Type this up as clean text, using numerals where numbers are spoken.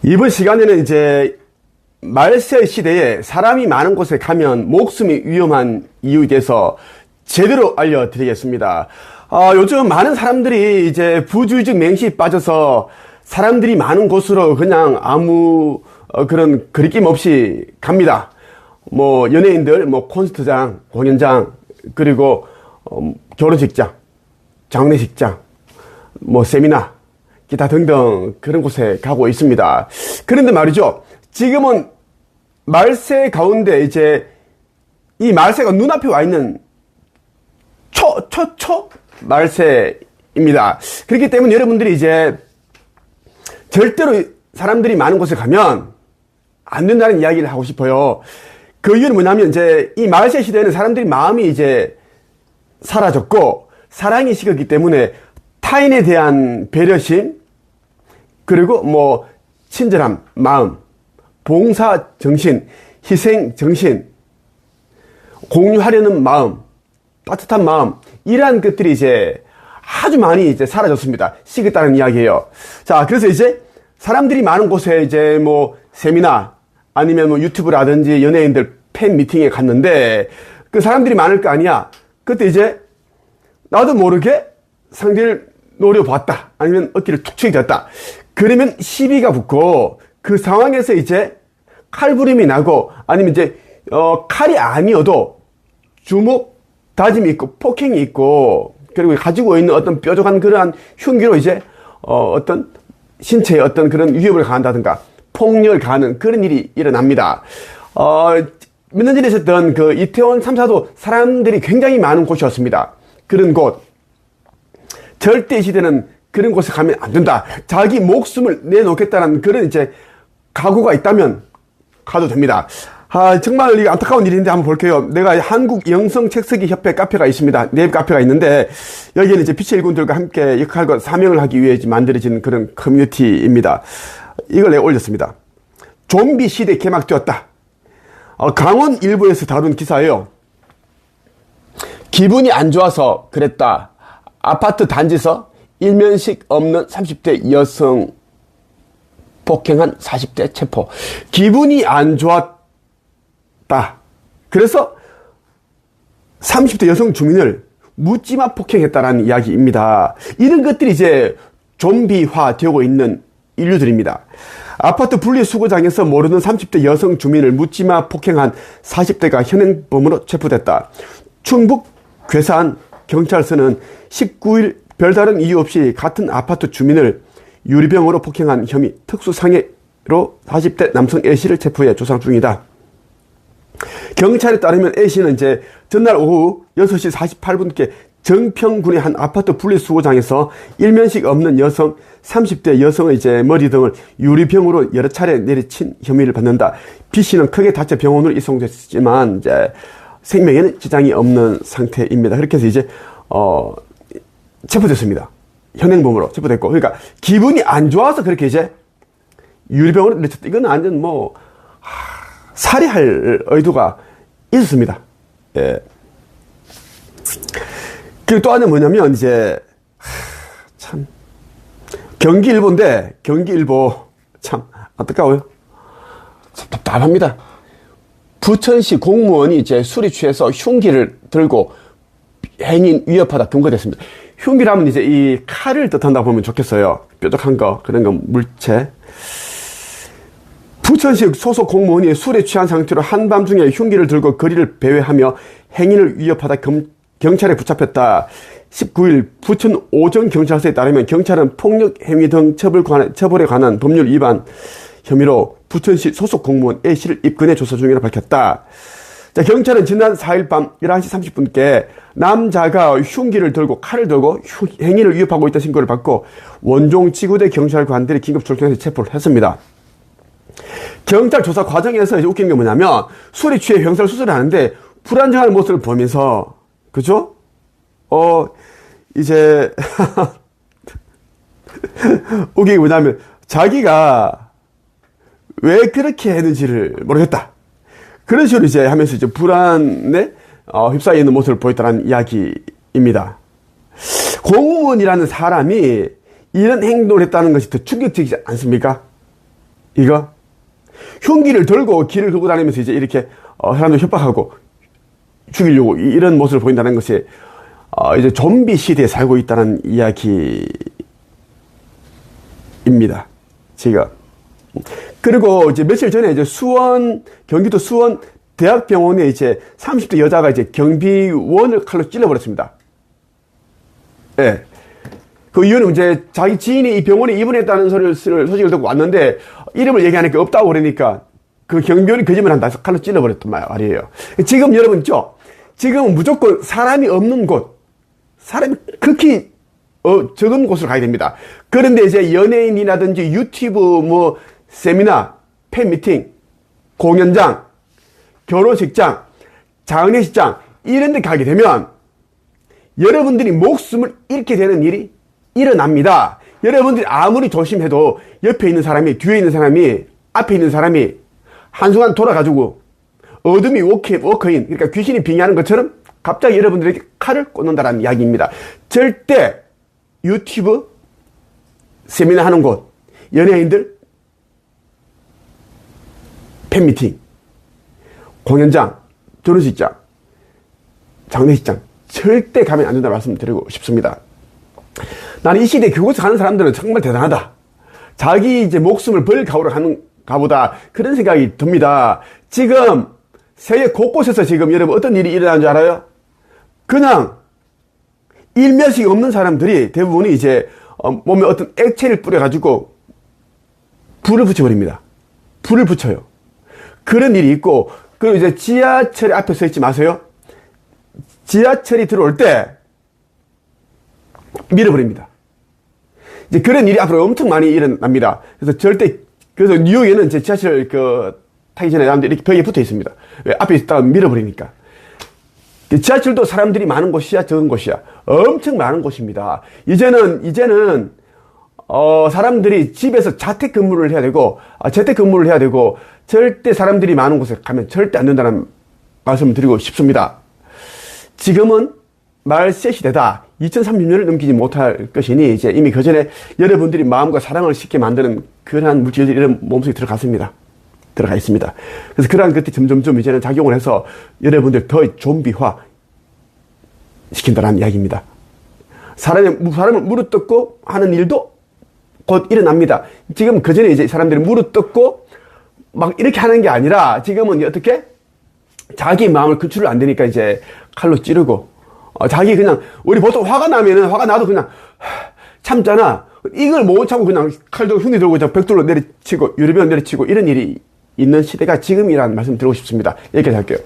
이번 시간에는 이제 말세 시대에 사람이 많은 곳에 가면 목숨이 위험한 이유에 대해서 제대로 알려드리겠습니다. 요즘 많은 사람들이 이제 부주의적 맹시에 빠져서 사람들이 많은 곳으로 그냥 아무 그런 거리낌 없이 갑니다. 뭐 연예인들, 뭐 콘서트장, 공연장, 그리고 결혼식장, 장례식장, 뭐 세미나, 기타 등등 그런 곳에 가고 있습니다. 그런데 말이죠, 지금은 말세 가운데 이제 이 말세가 눈앞에 와 있는 초 말세입니다. 그렇기 때문에 여러분들이 이제 절대로 사람들이 많은 곳에 가면 안 된다는 이야기를 하고 싶어요. 그 이유는 뭐냐면 이제 이 말세 시대에는 사람들이 마음이 이제 사라졌고 사랑이 식었기 때문에 타인에 대한 배려심, 그리고 뭐 친절한 마음, 봉사 정신, 희생 정신, 공유하려는 마음, 따뜻한 마음, 이러한 것들이 이제 아주 많이 이제 사라졌습니다. 식었다는 이야기예요. 자, 그래서 이제 사람들이 많은 곳에 이제 뭐 세미나 아니면 뭐 유튜브라든지 연예인들 팬 미팅에 갔는데 그 사람들이 많을 거 아니야. 그때 이제 나도 모르게 상대를 노려봤다. 아니면 어깨를 툭 치게 됐다. 그러면 시비가 붙고 그 상황에서 이제 칼부림이 나고 아니면 이제 칼이 아니어도 주먹 다짐이 있고 폭행이 있고 그리고 가지고 있는 어떤 뾰족한 그러한 흉기로 이제 어떤 신체에 어떤 그런 위협을 가한다든가 폭력을 가하는 그런 일이 일어납니다. 몇 년 전에 있었던 그 이태원 3사도 사람들이 굉장히 많은 곳이었습니다. 그런 곳. 절대 이 시대는 그런 곳에 가면 안 된다. 자기 목숨을 내놓겠다는 그런 이제 각오가 있다면 가도 됩니다. 정말 이게 안타까운 일인데 한번 볼게요. 내가 한국 영성 책쓰기 협회 카페가 있습니다. 네이버 카페가 있는데 여기는 이제 빛의 일꾼들과 함께 역할과 사명을 하기 위해 만들어진 그런 커뮤니티입니다. 이걸 내가 올렸습니다. 좀비 시대 개막되었다. 강원 일보에서 다룬 기사예요. 기분이 안 좋아서 그랬다. 아파트 단지에서 일면식 없는 30대 여성 폭행한 40대 체포. 기분이 안 좋았다. 그래서 30대 여성 주민을 묻지마 폭행했다라는 이야기입니다. 이런 것들이 이제 좀비화 되고 있는 인류들입니다. 아파트 분리수거장에서 모르는 30대 여성 주민을 묻지마 폭행한 40대가 현행범으로 체포됐다. 충북 괴산 경찰서는 19일 별다른 이유 없이 같은 아파트 주민을 유리병으로 폭행한 혐의 특수상해로 40대 남성 A씨를 체포해 조사 중이다. 경찰에 따르면 A씨는 이제 전날 오후 6시 48분께 정평군의 한 아파트 분리수거장에서 일면식 없는 여성 30대 여성의 이제 머리 등을 유리병으로 여러 차례 내리친 혐의를 받는다. B씨는 크게 다쳐 병원으로 이송됐지만 이제 생명에는 지장이 없는 상태입니다. 그렇게 해서 이제 체포됐습니다. 현행범으로 체포됐고, 그러니까 기분이 안 좋아서 그렇게 이제 유리병으로 내쳤다. 이건 완전 뭐 살해할 의도가 있었습니다. 예. 그리고 또 하나 뭐냐면 이제 참 경기일보인데 경기일보 참 안타까워요. 참 답답합니다. 부천시 공무원이 이제 술이 취해서 흉기를 들고 행인 위협하다 검거됐습니다. 흉기라면 이제 이 칼을 뜻한다 보면 좋겠어요. 뾰족한 거, 그런 거, 물체. 부천시 소속 공무원이 술에 취한 상태로 한밤중에 흉기를 들고 거리를 배회하며 행인을 위협하다 경찰에 붙잡혔다. 19일 부천 오정경찰서에 따르면 경찰은 폭력행위 등 처벌에 관한 법률 위반 혐의로 부천시 소속 공무원 A씨를 입건해 조사 중이라고 밝혔다. 자, 경찰은 지난 4일 밤 11시 30분께 남자가 흉기를 들고 칼을 들고 행인을 위협하고 있다는 신고를 받고 원종 지구대 경찰관들이 긴급 출동해서 체포를 했습니다. 경찰 조사 과정에서 이제 웃긴 게 뭐냐면 술이 취해 형사를 수술을 하는데 불안정한 모습을 보면서 그죠? 이제 웃긴 게 뭐냐면 자기가 왜 그렇게 했는지를 모르겠다. 그런 식으로 이제 하면서 이제 불안에 휩싸여 있는 모습을 보였다는 이야기입니다. 공무원이라는 사람이 이런 행동을 했다는 것이 더 충격적이지 않습니까? 이거 흉기를 들고 길을 긁고 다니면서 이제 이렇게 사람들 협박하고 죽이려고 이런 모습을 보인다는 것이 이제 좀비 시대에 살고 있다는 이야기입니다. 지금. 그리고 이제 며칠 전에 이제 경기도 수원 대학병원에 이제 30대 여자가 이제 경비원을 칼로 찔러버렸습니다. 예. 그 이유는 이제 자기 지인이 이 병원에 입원했다는 소식을 듣고 왔는데 이름을 얘기하니까 없다고 그러니까 그 경비원이 거짓말 한다 해서 칼로 찔러버렸단 말이에요. 지금 여러분 있죠? 지금은 무조건 사람이 없는 곳, 사람이 극히 적은 곳으로 가야 됩니다. 그런데 이제 연예인이라든지 유튜브 뭐 세미나, 팬미팅, 공연장, 결혼식장, 장례식장 이런 데 가게 되면 여러분들이 목숨을 잃게 되는 일이 일어납니다. 여러분들이 아무리 조심해도 옆에 있는 사람이, 뒤에 있는 사람이, 앞에 있는 사람이 한순간 돌아가지고 어둠이 워커인, 그러니까 귀신이 빙의하는 것처럼 갑자기 여러분들에게 칼을 꽂는다는 이야기입니다. 절대 유튜브, 세미나 하는 곳, 연예인들, 팬미팅, 공연장, 결혼식장, 장례식장 절대 가면 안 된다고 말씀드리고 싶습니다. 나는 이 시대에 그곳에 가는 사람들은 정말 대단하다. 자기 이제 목숨을 벌 각오로 가는가 보다. 그런 생각이 듭니다. 지금 세계 곳곳에서 지금 여러분 어떤 일이 일어나는 줄 알아요? 그냥 일면식이 없는 사람들이 대부분이 이제 몸에 어떤 액체를 뿌려가지고 불을 붙여버립니다. 불을 붙여요. 그런 일이 있고, 그리고 이제 지하철 앞에 서 있지 마세요. 지하철이 들어올 때 밀어버립니다. 이제 그런 일이 앞으로 엄청 많이 일어납니다. 그래서 뉴욕에는 제 지하철 타기 전에 사람들이 이렇게 벽에 붙어 있습니다. 왜? 앞에 있다가 밀어버리니까. 지하철도 사람들이 많은 곳이야, 적은 곳이야. 엄청 많은 곳입니다. 이제는 사람들이 집에서 재택근무를 해야 되고, 절대 사람들이 많은 곳에 가면 절대 안 된다는 말씀을 드리고 싶습니다. 지금은 말셋이 되다. 2030년을 넘기지 못할 것이니 이제 이미 그 전에 여러분들이 마음과 사랑을 쉽게 만드는 그러한 물질들이 이런 몸속에 들어가 있습니다. 그래서 그러한 것들이 점점점 이제는 작용을 해서 여러분들 더 좀비화 시킨다는 이야기입니다. 사람을 무릎뜯고 하는 일도 곧 일어납니다. 지금 그 전에 이제 사람들이 무릎뜯고 막 이렇게 하는 게 아니라 지금은 어떻게? 자기 마음을 컨트롤 안 되니까 이제 칼로 찌르고 자기 그냥 우리 보통 화가 나도 그냥 참잖아. 이걸 못 참고 그냥 칼 들고 흉기 들고 벽돌로 내리치고 유리병 내리치고 이런 일이 있는 시대가 지금이라는 말씀 드리고 싶습니다. 여기까지 할게요.